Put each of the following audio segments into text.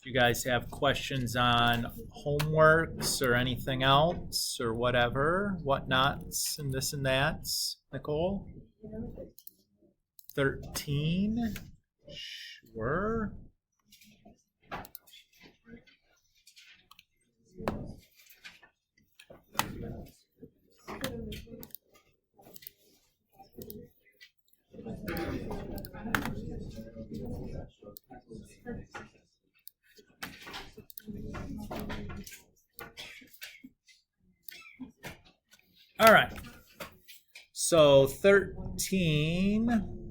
you guys have questions on homeworks or anything else or whatever, whatnots and this and that's, Nicole? 13? Sure. All right. So 13.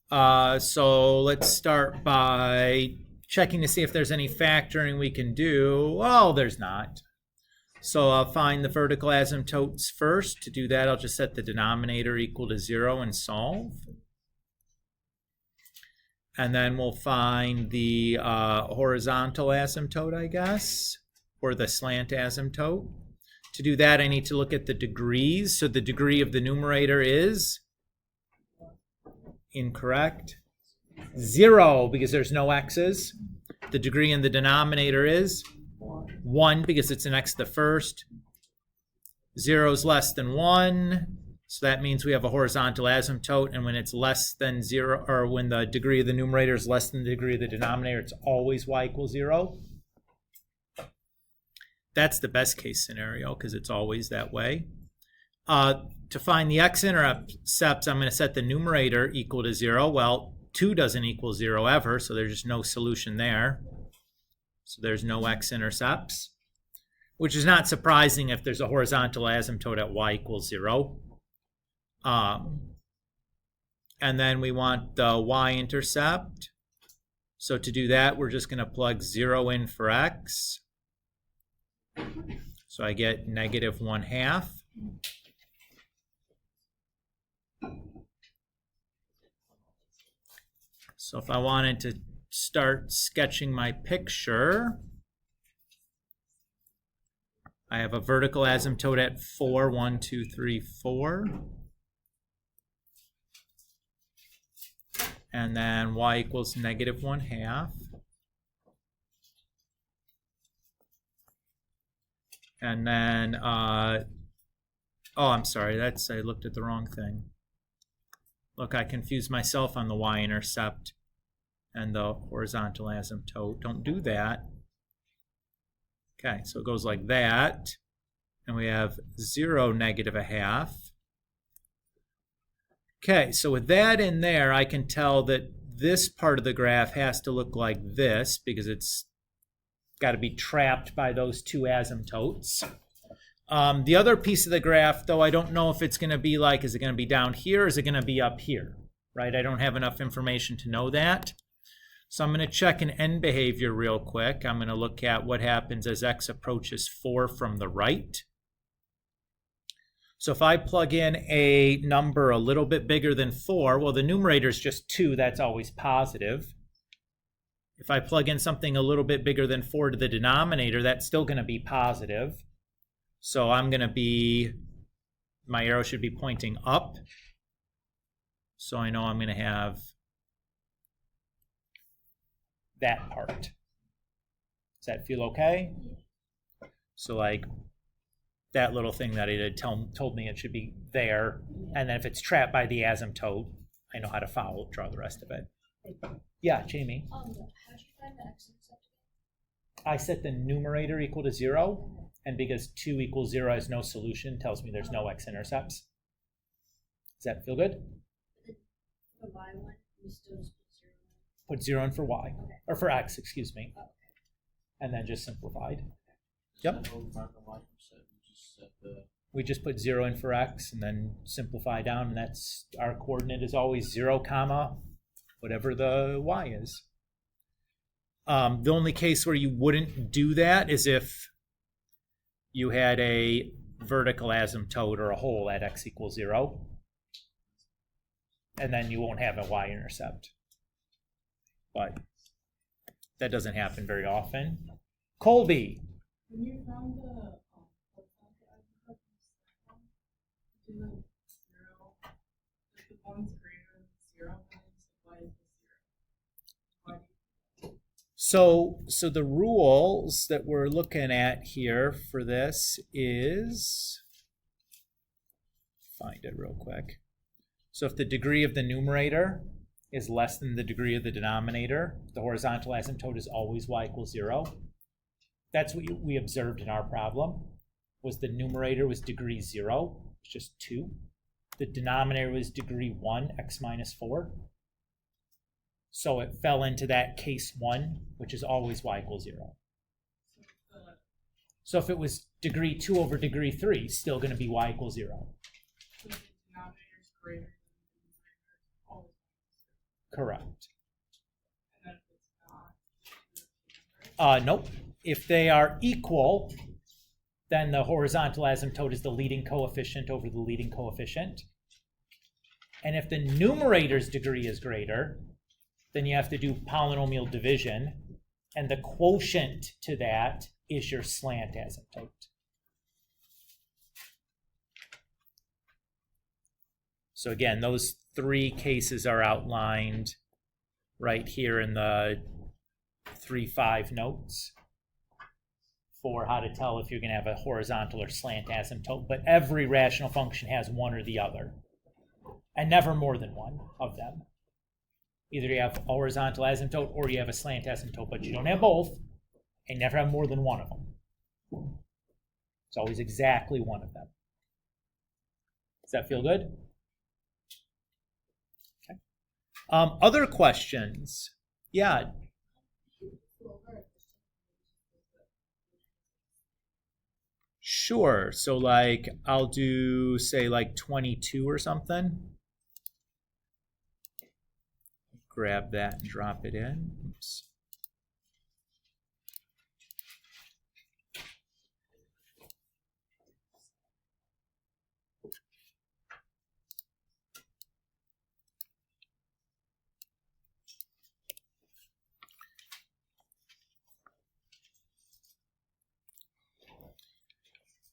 So let's start by checking to see if there's any factoring we can do. Oh, there's not. So I'll find the vertical asymptotes first. To do that, I'll just set the denominator equal to 0 and solve. And then we'll find the horizontal asymptote, I guess, or the slant asymptote. To do that, I need to look at the degrees. So the degree of the numerator is incorrect. 0, because there's no x's. The degree in the denominator is 1, because it's an x to the first. 0 is less than 1. So that means we have a horizontal asymptote, and when it's less than 0, or when the degree of the numerator is less than the degree of the denominator, it's always y equals 0. That's the best case scenario because it's always that way. To find the x-intercepts, I'm going to set the numerator equal to 0. Well, 2 doesn't equal 0 ever, so there's just no solution there. So there's no x-intercepts, which is not surprising if there's a horizontal asymptote at y equals 0. And then we want the y-intercept. So to do that, we're just going to plug 0 in for x. So I get negative 1/2. So if I wanted to start sketching my picture, I have a vertical asymptote at 4, 1, 2, 3, 4. And then y equals negative 1/2. And then, oh, I'm sorry, I looked at the wrong thing. Look, I confused myself on the y-intercept and the horizontal asymptote. Don't do that. Okay, so it goes like that. And we have 0, negative 1/2. Okay, so with that in there, I can tell that this part of the graph has to look like this because it's got to be trapped by those two asymptotes. The other piece of the graph, though, I don't know if it's going to be like, is it going to be down here or is it going to be up here, right? I don't have enough information to know that. So I'm going to check an end behavior real quick. I'm going to look at what happens as x approaches 4 from the right. So if I plug in a number a little bit bigger than 4, well, the numerator is just 2. That's always positive. If I plug in something a little bit bigger than 4 to the denominator, that's still going to be positive. So I'm going to be, my arrow should be pointing up. So I know I'm going to have that part. Does that feel okay? So like that little thing that it had told me it should be there. And then if it's trapped by the asymptote, I know how to draw the rest of it. Yeah, Jamie. How'd you find the x-intercept? I set the numerator equal to 0, and because 2 equals 0 has no solution, tells me there's no x-intercepts. Does that feel good? The y one, you still just Put 0 in for y, Okay. or for x, excuse me, Okay. and then just simplified. Yep. We just put 0 in for x and then simplify down, and that's our coordinate is always 0, comma, whatever the y is. The only case where you wouldn't do that is if you had a vertical asymptote or a hole at x equals 0, and then you won't have a y-intercept. But that doesn't happen very often. Colby. When you found the do the 0, if the one's greater than 0, then it's y equals 0. So the rules that we're looking at here for this is, find it real quick. So if the degree of the numerator is less than the degree of the denominator, the horizontal asymptote is always y equals 0. That's what we observed in our problem, was the numerator was degree 0, it's just 2. The denominator was degree 1, x minus 4. So it fell into that case 1, which is always y equals 0. So if it was degree 2 over degree 3, it's still going to be y equals 0. So the denominator is greater than the numerator, always. Correct. And then if it's not, Nope. If they are equal, then the horizontal asymptote is the leading coefficient over the leading coefficient. And if the numerator's degree is greater, then you have to do polynomial division, and the quotient to that is your slant asymptote. So again, those 3 cases are outlined right here in the 3.5 notes for how to tell if you're going to have a horizontal or slant asymptote, but every rational function has one or the other, and never more than one of them. Either you have a horizontal asymptote or you have a slant asymptote, but you don't have both, and never have more than one of them. It's always exactly one of them. Does that feel good? Okay. Other questions? Yeah. Sure. So like I'll do, say, like 22 or something. Grab that and drop it in. Oops.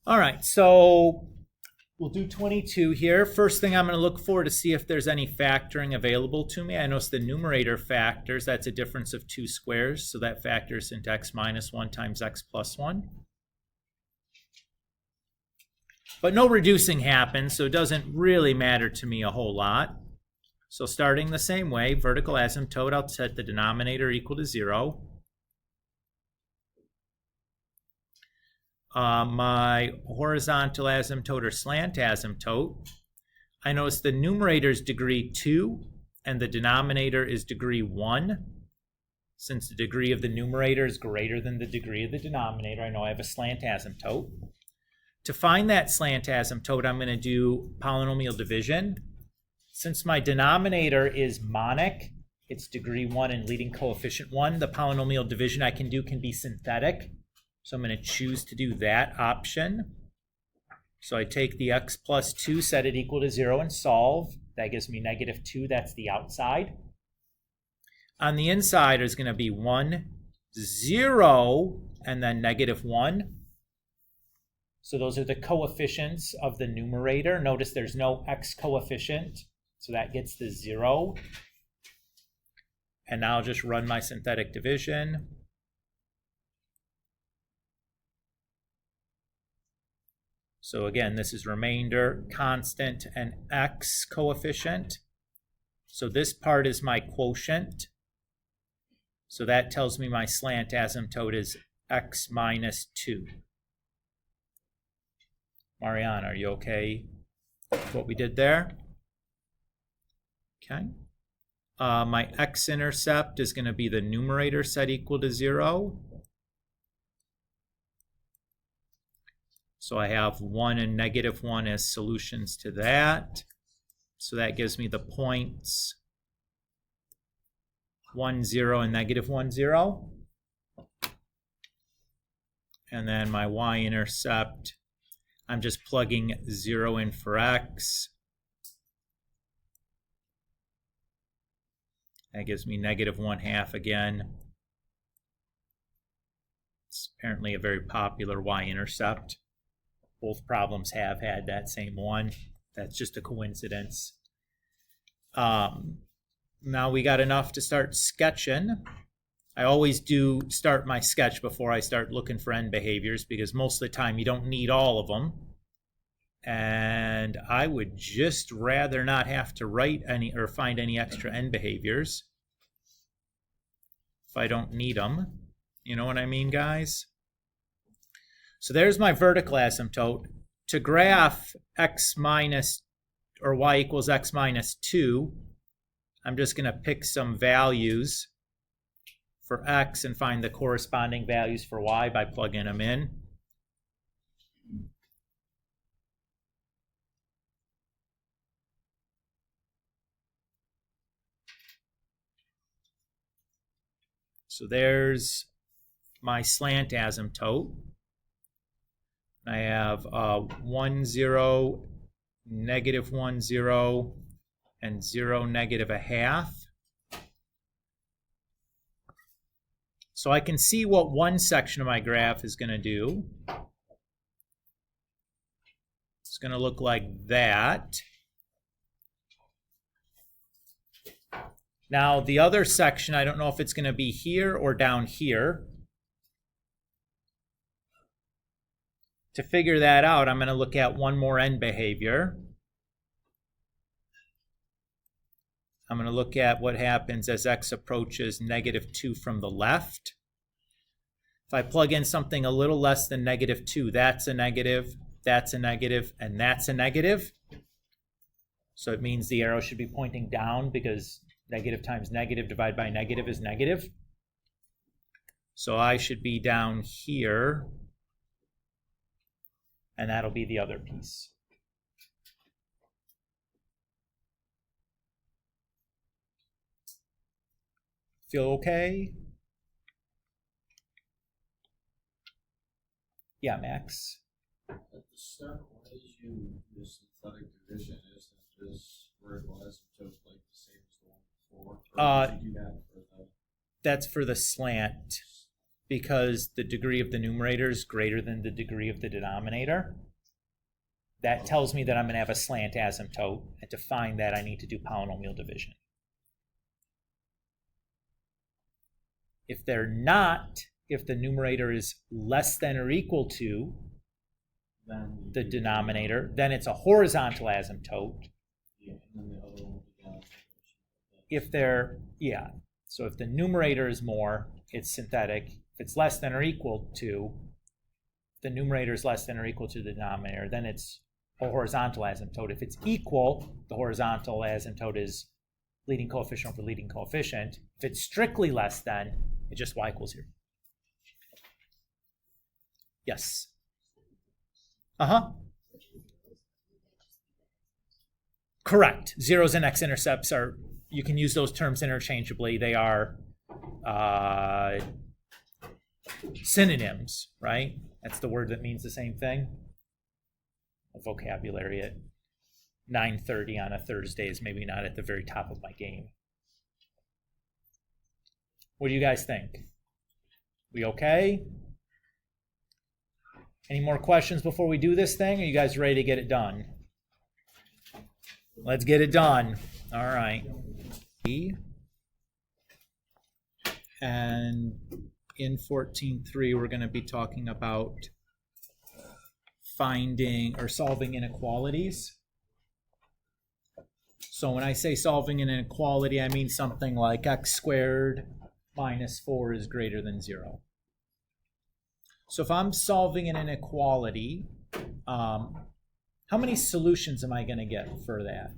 All right, so we'll do 22 here. First thing I'm going to look for to see if there's any factoring available to me. I notice the numerator factors. That's a difference of 2 squares. So that factors into x minus 1 times x plus 1. But no reducing happens, so it doesn't really matter to me a whole lot. So starting the same way, vertical asymptote, I'll set the denominator equal to 0. My horizontal asymptote or slant asymptote, I notice the numerator is degree 2 and the denominator is degree 1. Since the degree of the numerator is greater than the degree of the denominator, I know I have a slant asymptote. To find that slant asymptote, I'm going to do polynomial division. Since my denominator is monic, it's degree 1 and leading coefficient 1, the polynomial division I can do can be synthetic. So I'm going to choose to do that option. So I take the x plus 2, set it equal to 0, and solve. That gives me negative 2. That's the outside. On the inside is going to be 1, 0, and then negative 1. So those are the coefficients of the numerator. Notice there's no x coefficient, so that gets the 0. And now I'll just run my synthetic division. So again, this is remainder, constant, and x coefficient. So this part is my quotient. So that tells me my slant asymptote is x minus 2. Marianne, are you okay with what we did there? Okay. My x-intercept is going to be the numerator set equal to 0. So I have 1 and negative 1 as solutions to that. So that gives me the points 1, 0, and negative 1, 0. And then my y-intercept, I'm just plugging 0 in for x. That gives me negative 1/2 again. It's apparently a very popular y-intercept. Both problems have had that same one. That's just a coincidence. Now we got enough to start sketching. I always do start my sketch before I start looking for end behaviors because most of the time you don't need all of them. And I would just rather not have to write any or find any extra end behaviors if I don't need them. You know what I mean, guys? So there's my vertical asymptote. To graph x minus or y equals x minus 2, I'm just going to pick some values for x and find the corresponding values for y by plugging them in. So there's my slant asymptote. I have 1, 0, negative 1, 0, and 0, negative a half. So I can see what one section of my graph is going to do. It's going to look like that. Now, the other section, I don't know if it's going to be here or down here. To figure that out, I'm going to look at one more end behavior. I'm going to look at what happens as x approaches negative 2 from the left. If I plug in something a little less than negative 2, that's a negative, that's a negative, and that's a negative. So it means the arrow should be pointing down because negative times negative divided by negative is negative. So I should be down here, and that'll be the other piece. Feel okay? Yeah, Max. At the start, why did you use synthetic division? Isn't this vertical asymptote like the same as the one before? Or did you do that for the... That's for the slant, because the degree of the numerator is greater than the degree of the denominator. That tells me that I'm going to have a slant asymptote, and to find that I need to do polynomial division. If they're not, if the numerator is less than or equal to the denominator, then it's a horizontal asymptote. Yeah, and then the other one would be down. If they're, yeah, so if the numerator is more, it's synthetic. If it's less than or equal to, the numerator is less than or equal to the denominator, then it's a horizontal asymptote. If it's equal, the horizontal asymptote is leading coefficient over leading coefficient. If it's strictly less than, it's just y equals 0. Yes. Uh-huh. Correct. Zeros and x-intercepts are, you can use those terms interchangeably. They are synonyms, right? That's the word that means the same thing. Vocabulary at 9:30 on a Thursday is maybe not at the very top of my game. What do you guys think? We okay? Any more questions before we do this thing? Are you guys ready to get it done? Let's get it done. All right. And in 14.3, we're going to be talking about finding or solving inequalities. So when I say solving an inequality, I mean something like x squared minus 4 is greater than 0. So if I'm solving an inequality, how many solutions am I going to get for that?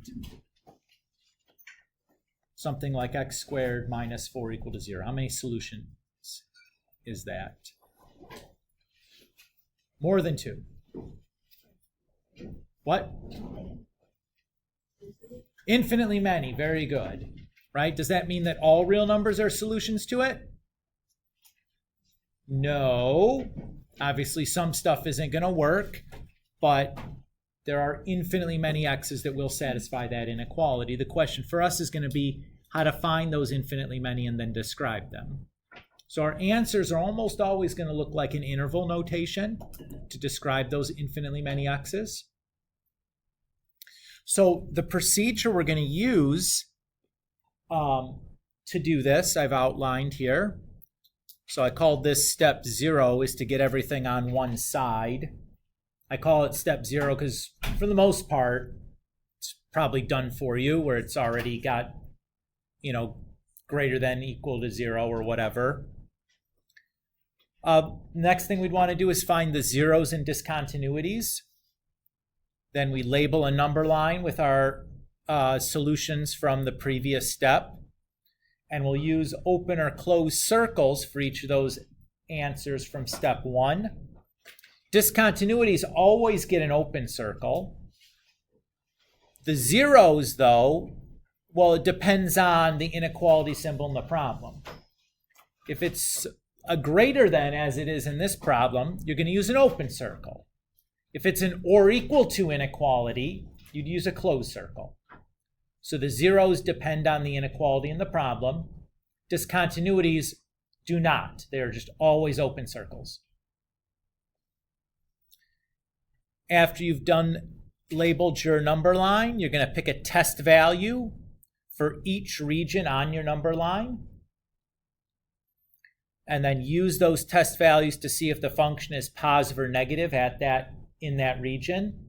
Something like x squared minus 4 equal to 0. How many solutions is that? More than 2. What? Infinitely many. Very good. Right? Does that mean that all real numbers are solutions to it? No. Obviously, some stuff isn't going to work, but there are infinitely many x's that will satisfy that inequality. The question for us is going to be how to find those infinitely many and then describe them. So our answers are almost always going to look like an interval notation to describe those infinitely many x's. So the procedure we're going to use to do this, I've outlined here. So I called this step 0 is to get everything on one side. I call it step 0 because for the most part, it's probably done for you where it's already got, greater than equal to 0 or whatever. Next thing we'd want to do is find the zeros and discontinuities. Then we label a number line with our solutions from the previous step. And we'll use open or closed circles for each of those answers from step 1. Discontinuities always get an open circle. The zeros, though, well, it depends on the inequality symbol in the problem. If it's a greater than, as it is in this problem, you're going to use an open circle. If it's an or equal to inequality, you'd use a closed circle. So the zeros depend on the inequality in the problem. Discontinuities do not. They're just always open circles. After you've labeled your number line, you're going to pick a test value for each region on your number line. And then use those test values to see if the function is positive or negative in that region.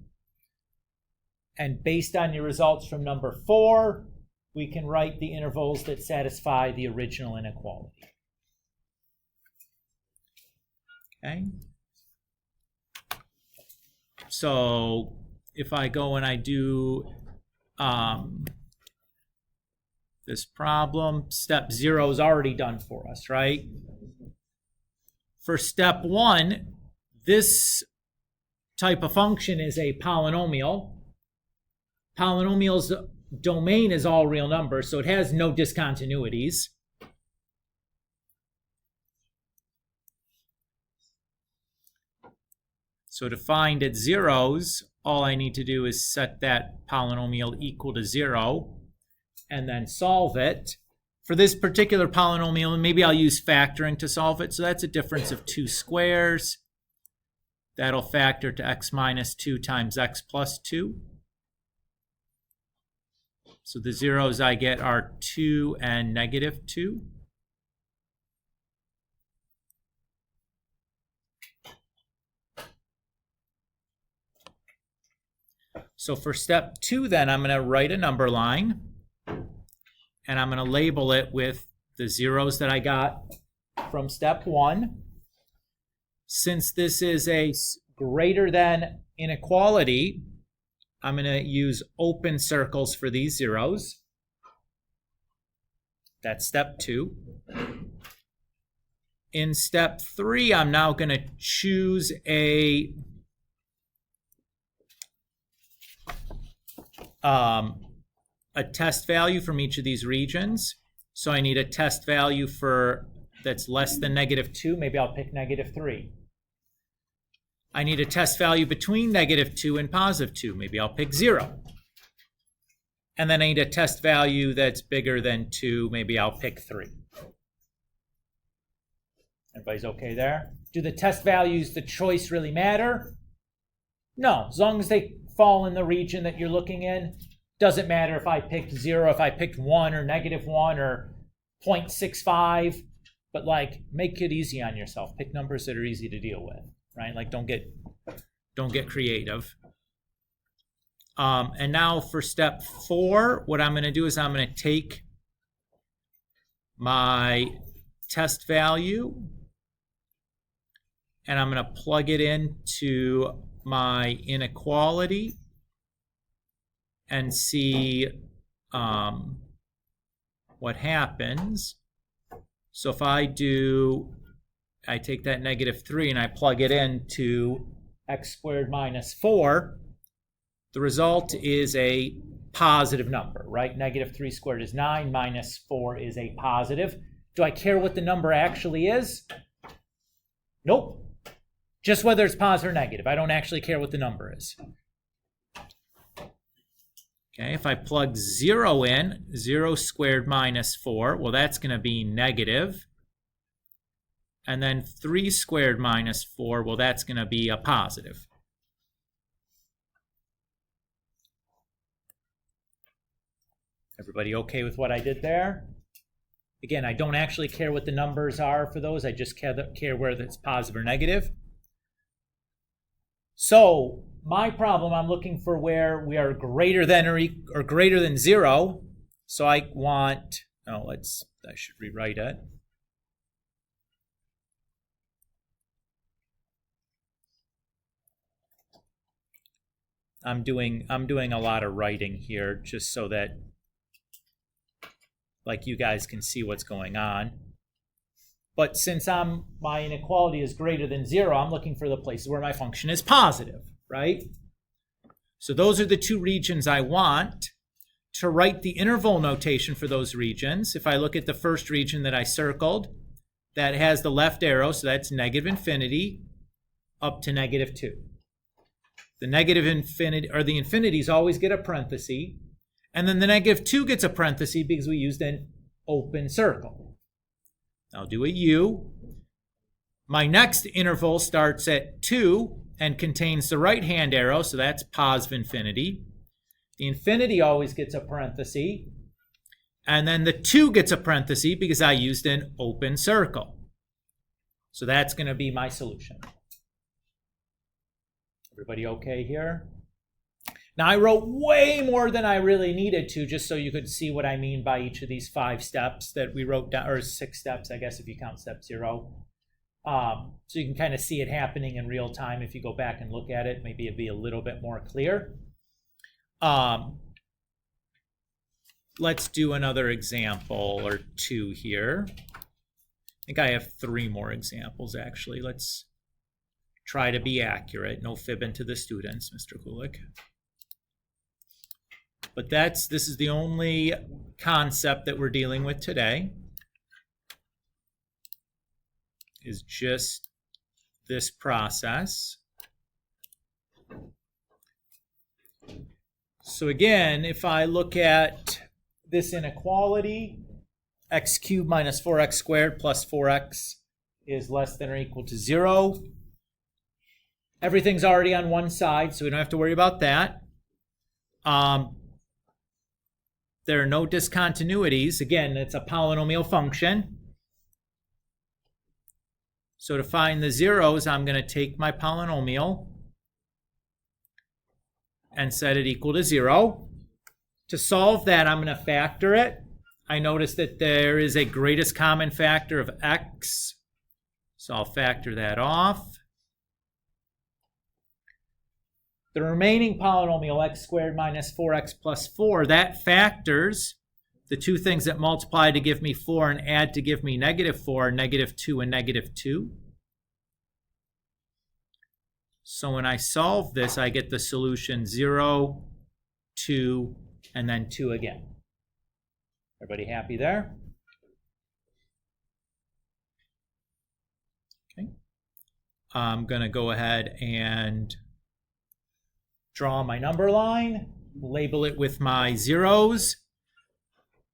And based on your results from number 4, we can write the intervals that satisfy the original inequality. Okay. So if I go and I do this problem, step 0 is already done for us, right? For step 1, this type of function is a polynomial. Polynomial's domain is all real numbers, so it has no discontinuities. So to find its zeros, all I need to do is set that polynomial equal to 0 and then solve it. For this particular polynomial, maybe I'll use factoring to solve it. So that's a difference of 2 squares. That'll factor to x minus 2 times x plus 2. So the zeros I get are 2 and negative 2. So for step 2 then, I'm going to write a number line. And I'm going to label it with the zeros that I got from step 1. Since this is a greater than inequality, I'm going to use open circles for these zeros. That's step 2. In step 3, I'm now going to choose a test value from each of these regions. So I need a test value that's less than negative 2. Maybe I'll pick negative 3. I need a test value between negative 2 and positive 2. Maybe I'll pick 0. And then I need a test value that's bigger than 2. Maybe I'll pick 3. Everybody's okay there? Do the test values, the choice, really matter? No. As long as they fall in the region that you're looking in, doesn't matter if I picked 0, if I picked 1 or negative 1 or 0.65. But make it easy on yourself. Pick numbers that are easy to deal with. Right? Don't get creative. And now for step 4, what I'm going to do is I'm going to take my test value and I'm going to plug it into my inequality and see what happens. So if I take that negative 3 and I plug it into x squared minus 4, the result is a positive number, right? Negative 3 squared is 9, minus 4 is a positive. Do I care what the number actually is? Nope. Just whether it's positive or negative. I don't actually care what the number is. Okay, if I plug 0 in, 0 squared minus 4, well, that's going to be negative. And then 3 squared minus 4, well, that's going to be a positive. Everybody okay with what I did there? Again, I don't actually care what the numbers are for those. I just care whether it's positive or negative. So my problem, I'm looking for where we are greater than or greater than 0. So I want, I should rewrite it. I'm doing a lot of writing here just so that you guys can see what's going on. But since my inequality is greater than 0, I'm looking for the places where my function is positive, right? So those are the two regions I want. To write the interval notation for those regions, if I look at the first region that I circled, that has the left arrow, so that's negative infinity up to -2. The negative infinity, or the infinities always get a parenthesis, and then the -2 gets a parenthesis because we used an open circle. I'll do a U. My next interval starts at 2 and contains the right-hand arrow, so that's positive infinity. The infinity always gets a parenthesis, and then the 2 gets a parenthesis because I used an open circle. So that's going to be my solution. Everybody okay here? Now I wrote way more than I really needed to, just so you could see what I mean by each of these 5 steps that we wrote down, or 6 steps, I guess, if you count step 0. So you can kind of see it happening in real time. If you go back and look at it, maybe it'd be a little bit more clear. Let's do another example or 2 here. I think I have 3 more examples, actually. Let's try to be accurate. No fibbing to the students, Mr. Kulik. But this is the only concept that we're dealing with today, is just this process. So again, if I look at this inequality, x cubed minus 4x squared plus 4x is less than or equal to 0. Everything's already on one side, so we don't have to worry about that. There are no discontinuities. Again, it's a polynomial function. So to find the zeros, I'm going to take my polynomial and set it equal to 0. To solve that, I'm going to factor it. I notice that there is a greatest common factor of x, so I'll factor that off. The remaining polynomial, x squared minus 4x plus 4, that factors the two things that multiply to give me 4 and add to give me -4, -2 and -2. So when I solve this, I get the solution 0, 2, and then 2 again. Everybody happy there? Okay. I'm going to go ahead and draw my number line, label it with my zeros.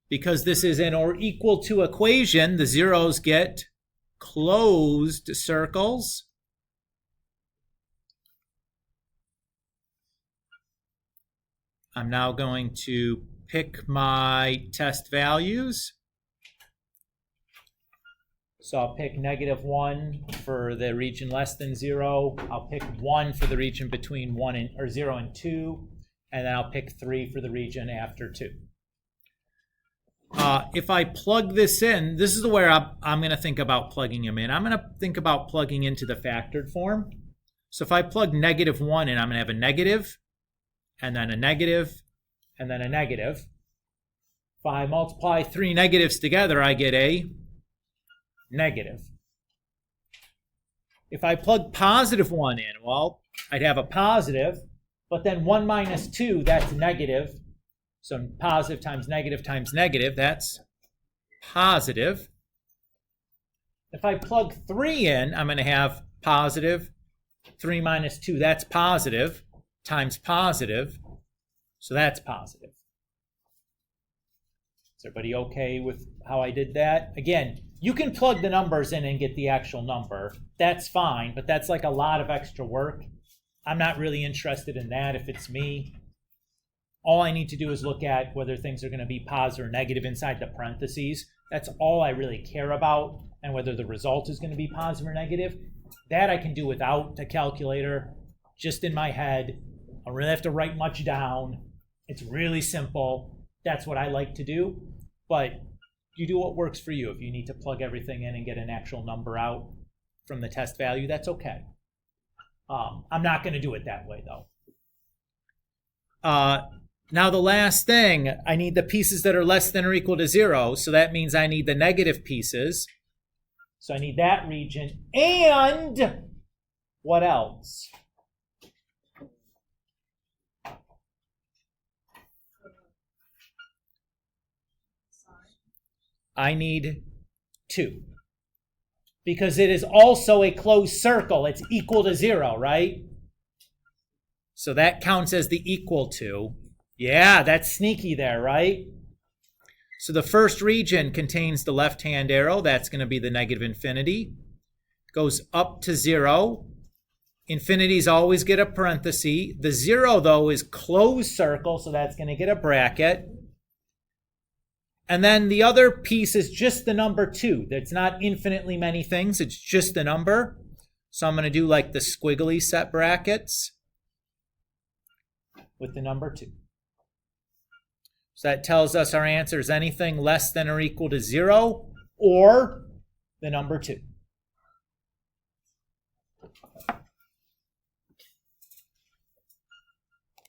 Because this is an or equal to equation, the zeros get closed circles. I'm now going to pick my test values. So I'll pick -1 for the region less than 0. I'll pick 1 for the region between 0 and 2. And then I'll pick 3 for the region after 2. If I plug this in, this is where I'm going to think about plugging them in. I'm going to think about plugging into the factored form. So if I plug -1 in, I'm going to have a negative, and then a negative, and then a negative. If I multiply 3 negatives together, I get a negative. If I plug +1 in, well, I'd have a positive, but then 1 minus 2, that's negative. So positive times negative, that's positive. If I plug 3 in, I'm going to have positive. 3 minus 2, that's positive, times positive. So that's positive. Is everybody okay with how I did that? Again, you can plug the numbers in and get the actual number. That's fine, but that's like a lot of extra work. I'm not really interested in that if it's me. all I need to do is look at whether things are going to be positive or negative inside the parentheses. That's all I really care about, and whether the result is going to be positive or negative. That I can do without a calculator, just in my head. I don't really have to write much down. It's really simple. That's what I like to do. But you do what works for you. If you need to plug everything in and get an actual number out from the test value, that's okay. I'm not going to do it that way, though. Now the last thing, I need the pieces that are less than or equal to 0. So that means I need the negative pieces. So I need that region. And what else? I need 2. Because it is also a closed circle. It's equal to 0, right? So that counts as the equal to. Yeah, that's sneaky there, right? So the first region contains the left-hand arrow. That's going to be the negative infinity. Goes up to 0. Infinities always get a parenthesis. The 0, though, is closed circle, so that's going to get a bracket. And then the other piece is just the number 2. That's not infinitely many things. It's just the number. So I'm going to do like the squiggly set brackets with the number 2. So that tells us our answer is anything less than or equal to 0 or the number 2.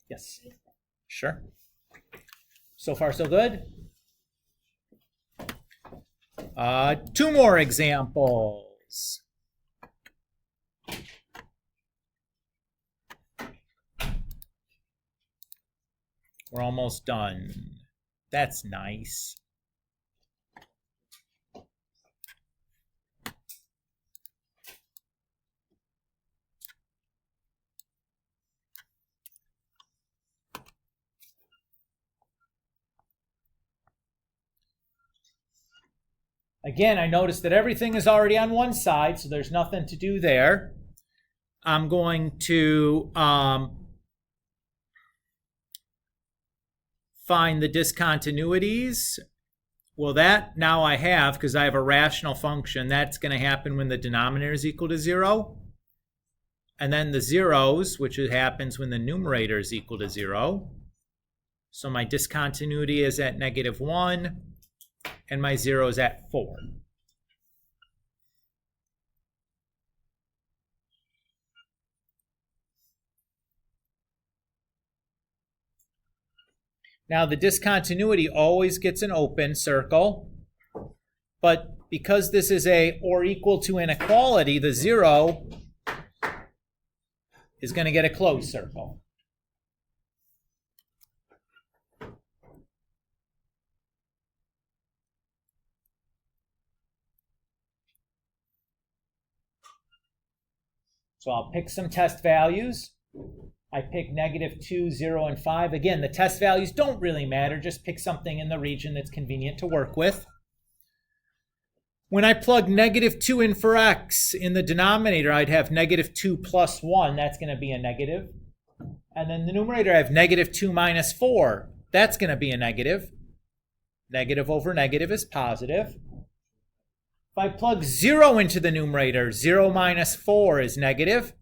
Yes. Sure. So far, so good. 2 more examples. We're almost done. That's nice. Again, I noticed that everything is already on one side, so there's nothing to do there. I'm going to find the discontinuities. Well, that now I have, because I have a rational function. That's going to happen when the denominator is equal to 0. And then the zeros, which happens when the numerator is equal to 0. So my discontinuity is at -1. And my 0 is at 4. Now the discontinuity always gets an open circle, but because this is a or equal to inequality, the 0 is going to get a closed circle. So I'll pick some test values. I pick -2, 0, and 5. Again, the test values don't really matter. Just pick something in the region that's convenient to work with. When I plug -2 in for x in the denominator, I'd have -2 plus 1. That's going to be a negative. And then the numerator, I have -2 minus 4. That's going to be a negative. Negative over negative is positive. If I plug 0 into the numerator, 0 minus 4 is negative.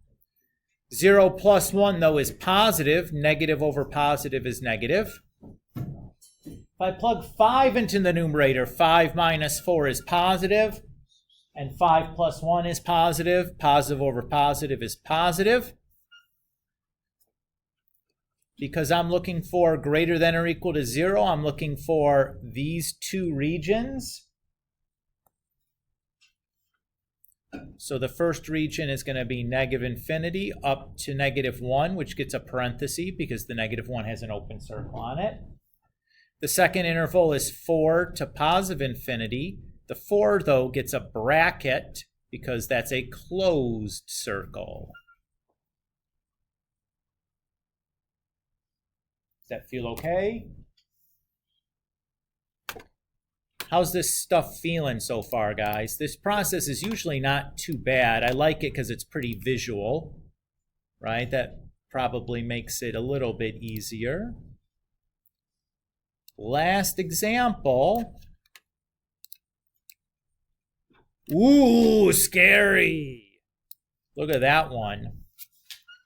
0 plus 1, though, is positive. Negative over positive is negative. If I plug 5 into the numerator, 5 minus 4 is positive. And 5 plus 1 is positive. Positive over positive is positive. Because I'm looking for greater than or equal to 0, I'm looking for these 2 regions. So the first region is going to be negative infinity up to -1, which gets a parenthesis because the -1 has an open circle on it. The second interval is 4 to positive infinity. The 4, though, gets a bracket because that's a closed circle. Does that feel okay? How's this stuff feeling so far, guys? This process is usually not too bad. I like it because it's pretty visual, right? That probably makes it a little bit easier. last example. Ooh, scary. Look at that one.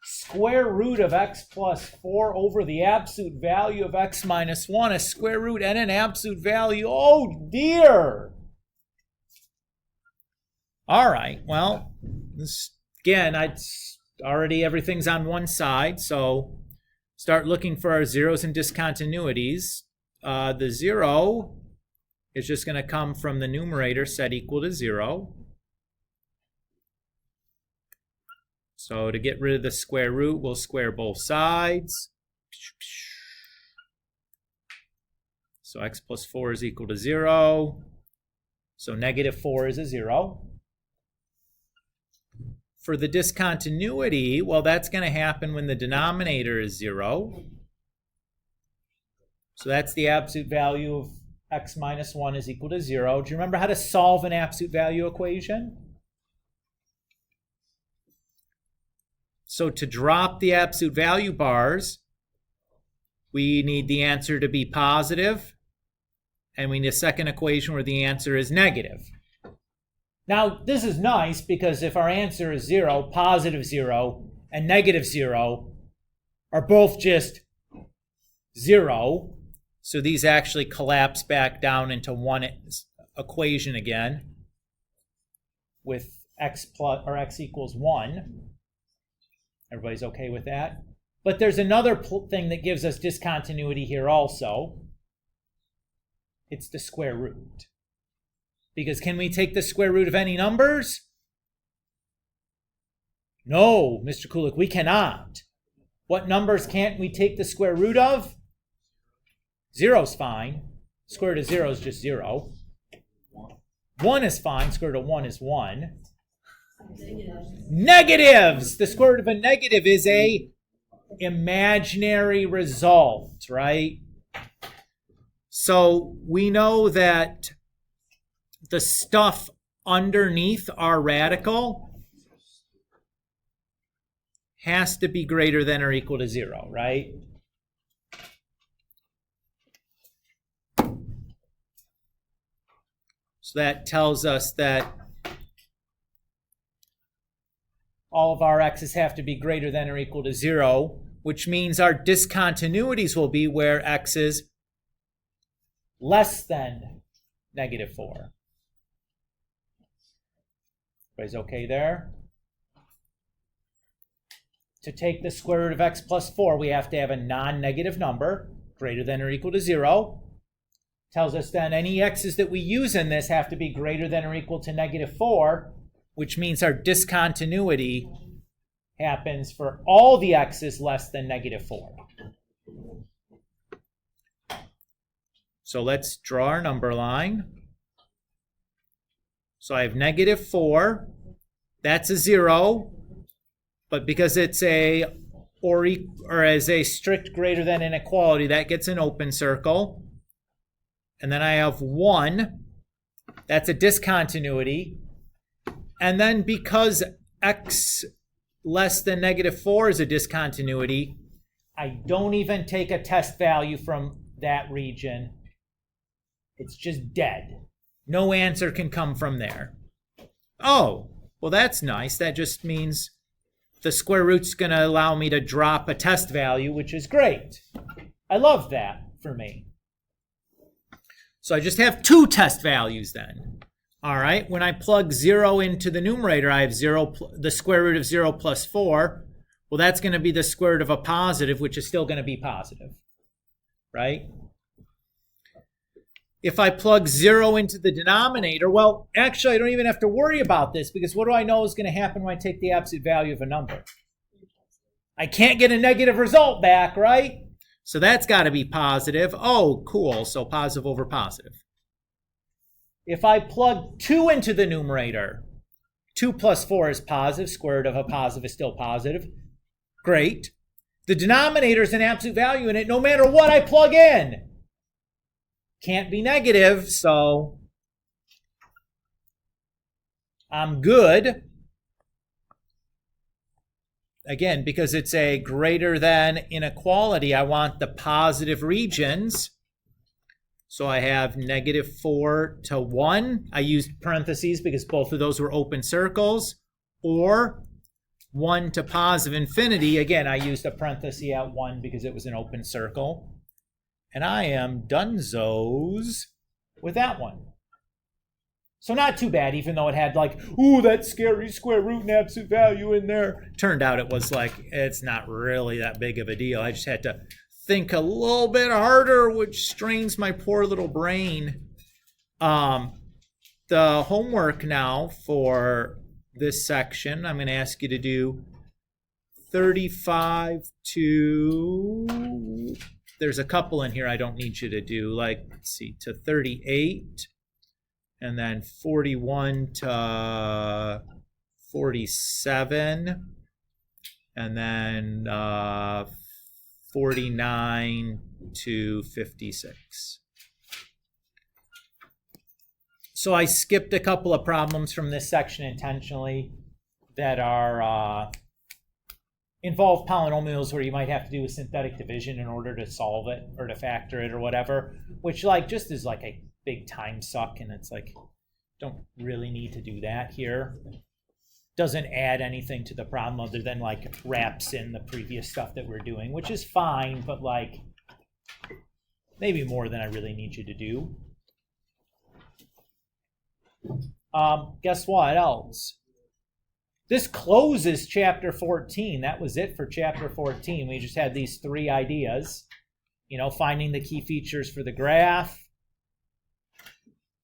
Square root of x plus 4 over the absolute value of x minus 1, a square root and an absolute value. Oh, dear. All right, well, again, everything's on one side, so start looking for our zeros and discontinuities. The 0 is just going to come from the numerator set equal to 0. So to get rid of the square root, we'll square both sides. So x plus 4 is equal to 0. So negative 4 is a 0. For the discontinuity, well, that's going to happen when the denominator is 0. So that's the absolute value of x minus 1 is equal to 0. Do you remember how to solve an absolute value equation? So to drop the absolute value bars, we need the answer to be positive, and we need a second equation where the answer is negative. Now, this is nice because if our answer is 0, positive 0, and negative 0 are both just 0, so these actually collapse back down into one equation again with x equals 1. Everybody's okay with that? But there's another thing that gives us discontinuity here also. It's the square root. Because can we take the square root of any numbers? No, Mr. Kulik, we cannot. What numbers can't we take the square root of? 0's fine. Square root of 0 is just 0. 1 is fine. Square root of 1 is 1. Negatives! The square root of a negative is a imaginary result, right? So we know that the stuff underneath our radical has to be greater than or equal to 0, right? So that tells us that all of our x's have to be greater than or equal to 0, which means our discontinuities will be where x is less than negative 4. Everybody's okay there? To take the square root of x plus 4, we have to have a non-negative number greater than or equal to 0. Tells us then any x's that we use in this have to be greater than or equal to negative 4, which means our discontinuity happens for all the x's less than negative 4. So let's draw our number line. So I have negative 4. That's a 0. But because it's or as a strict greater than inequality, that gets an open circle. And then I have 1. That's a discontinuity. And then because x less than negative 4 is a discontinuity, I don't even take a test value from that region. It's just dead. No answer can come from there. Oh, well, that's nice. That just means the square root's going to allow me to drop a test value, which is great. I love that for me. So I just have 2 test values then. All right, when I plug 0 into the numerator, I have the square root of 0 plus 4. Well, that's going to be the square root of a positive, which is still going to be positive, right? If I plug 0 into the denominator, well, actually, I don't even have to worry about this because what do I know is going to happen when I take the absolute value of a number? I can't get a negative result back, right? So that's got to be positive. Oh, cool. So positive over positive. If I plug 2 into the numerator, 2 plus 4 is positive. Square root of a positive is still positive. Great. The denominator is an absolute value in it no matter what I plug in. Can't be negative, so I'm good. Again, because it's a greater than inequality, I want the positive regions. So I have -4 to 1. I used parentheses because both of those were open circles. Or 1 to positive infinity. Again, I used a parenthesis at 1 because it was an open circle. And I am donezos with that one. So not too bad, even though it had like, ooh, that scary square root and absolute value in there. Turned out it was like, it's not really that big of a deal. I just had to think a little bit harder, which strains my poor little brain. The homework now for this section, I'm going to ask you to do 35 to, there's a couple in here I don't need you to do, like, let's see, to 38, and then 41 to 47, and then 49 to 56. So I skipped a couple of problems from this section intentionally that are involve polynomials where you might have to do a synthetic division in order to solve it or to factor it or whatever, which like just is like a big time suck, and it's like don't really need to do that here. Doesn't add anything to the problem other than like wraps in the previous stuff that we're doing, which is fine, but like maybe more than I really need you to do. Guess what else? This closes chapter 14. That was it for chapter 14. We just had these 3 ideas, you know, finding the key features for the graph,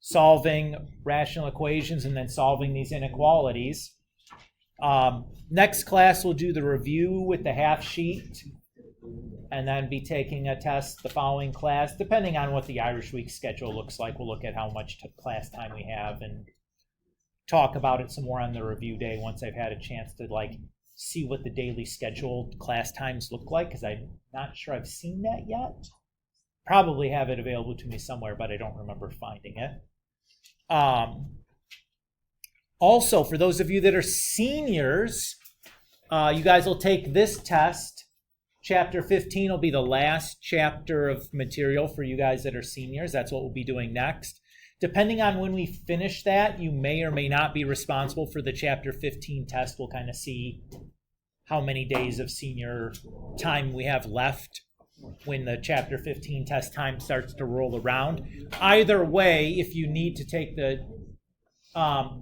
solving rational equations, and then solving these inequalities. Next class, we'll do the review with the half sheet and then be taking a test the following class. Depending on what the Irish Week schedule looks like, we'll look at how much class time we have and talk about it some more on the review day once I've had a chance to like see what the daily scheduled class times look like, because I'm not sure I've seen that yet. Probably have it available to me somewhere, but I don't remember finding it. Also, for those of you that are seniors, you guys will take this test. Chapter 15 will be the last chapter of material for you guys that are seniors. That's what we'll be doing next. Depending on when we finish that, you may or may not be responsible for the Chapter 15 test. We'll kind of see how many days of senior time we have left when the Chapter 15 test time starts to roll around. Either way, if you need to take the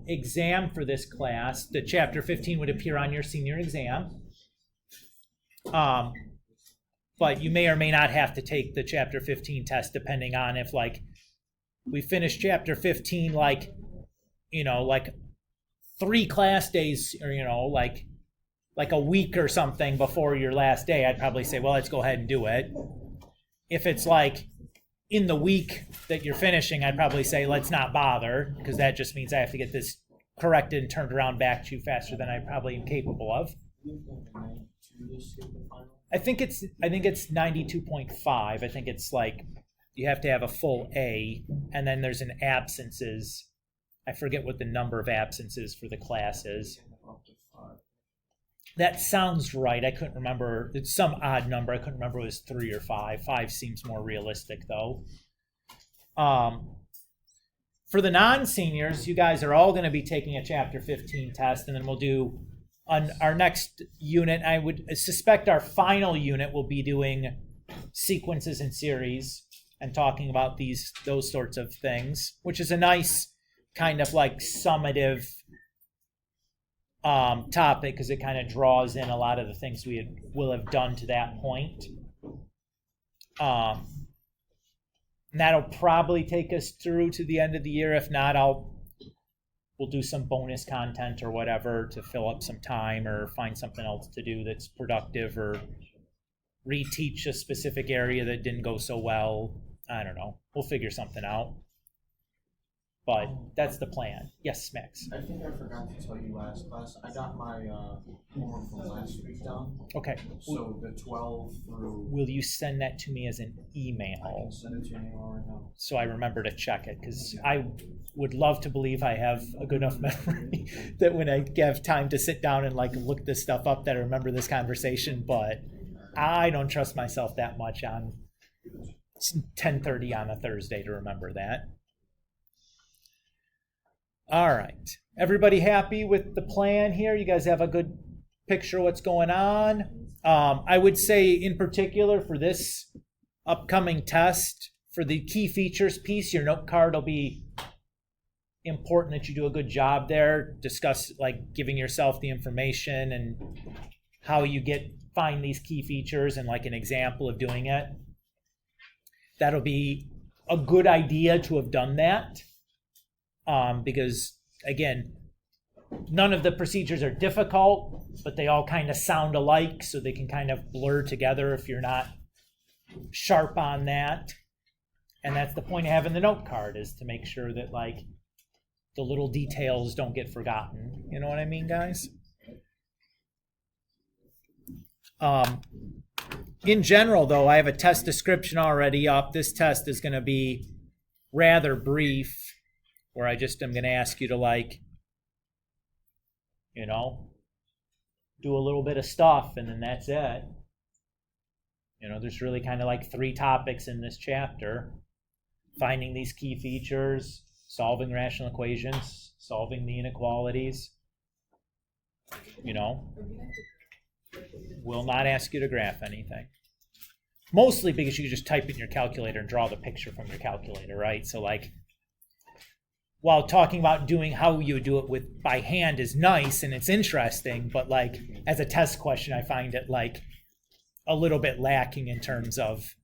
exam for this class, the Chapter 15 would appear on your senior exam. But you may or may not have to take the Chapter 15 test depending on if, like, we finish Chapter 15, like, you know, like 3 class days, or, you know, like a week or something before your last day. I'd probably say, well, let's go ahead and do it. If it's like in the week that you're finishing, I'd probably say, let's not bother, because that just means I have to get this corrected and turned around back to you faster than I probably am capable of. I think it's 92.5. I think it's like you have to have a full A, and then there's an absences. I forget what the number of absences for the class is. That sounds right. I couldn't remember. It's some odd number. I couldn't remember if it was 3 or 5. 5 seems more realistic, though. For the non-seniors, you guys are all going to be taking a Chapter 15 test, and then we'll do on our next unit. I would suspect our final unit will be doing sequences and series and talking about those sorts of things, which is a nice kind of like summative topic, because it kind of draws in a lot of the things we will have done to that point. And that'll probably take us through to the end of the year. If not, we'll do some bonus content or whatever to fill up some time, or find something else to do that's productive, or reteach a specific area that didn't go so well. I don't know. We'll figure something out. But that's the plan. Yes, Max. I think I forgot to tell you last class. I got my homework from last week done. Okay. So the 12 through. Will you send that to me as an email? I can send it to you right now. So I remember to check it, because I would love to believe I have a good enough memory that when I have time to sit down and like look this stuff up, that I remember this conversation. But I don't trust myself that much on It's 10:30 on a Thursday to remember that. All right. Everybody happy with the plan here? You guys have a good picture of what's going on? I would say in particular for this upcoming test, for the key features piece, your note card will be important that you do a good job there. Discuss like giving yourself the information and how you find these key features and like an example of doing it. That'll be a good idea to have done that. Because again, none of the procedures are difficult, but they all kind of sound alike, so they can kind of blur together if you're not sharp on that. And that's the point of having the note card, is to make sure that like the little details don't get forgotten. You know what I mean, guys? In general, though, I have a test description already up. This test is going to be rather brief, where I just am going to ask you to like, you know, do a little bit of stuff, and then that's it. You know, there's really kind of like 3 topics in this chapter: finding these key features, solving rational equations, solving the inequalities. You know, will not ask you to graph anything. Mostly because you just type in your calculator and draw the picture from your calculator, right? So like, while talking about doing how you do it by hand is nice and it's interesting, but like as a test question, I find it like a little bit lacking in terms of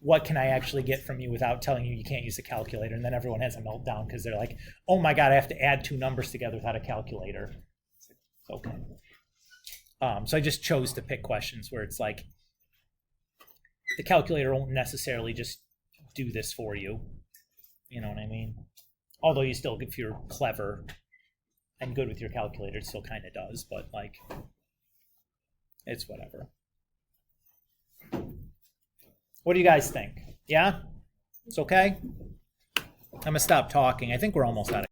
what can I actually get from you without telling you can't use a calculator. And then everyone has a meltdown because they're like, oh my God, I have to add 2 numbers together without a calculator. It's okay. So I just chose to pick questions where it's like, the calculator won't necessarily just do this for you. You know what I mean? Although you still, if you're clever and good with your calculator, it still kind of does, but like, it's whatever. What do you guys think? Yeah? It's okay? I'm gonna stop talking. I think we're almost out of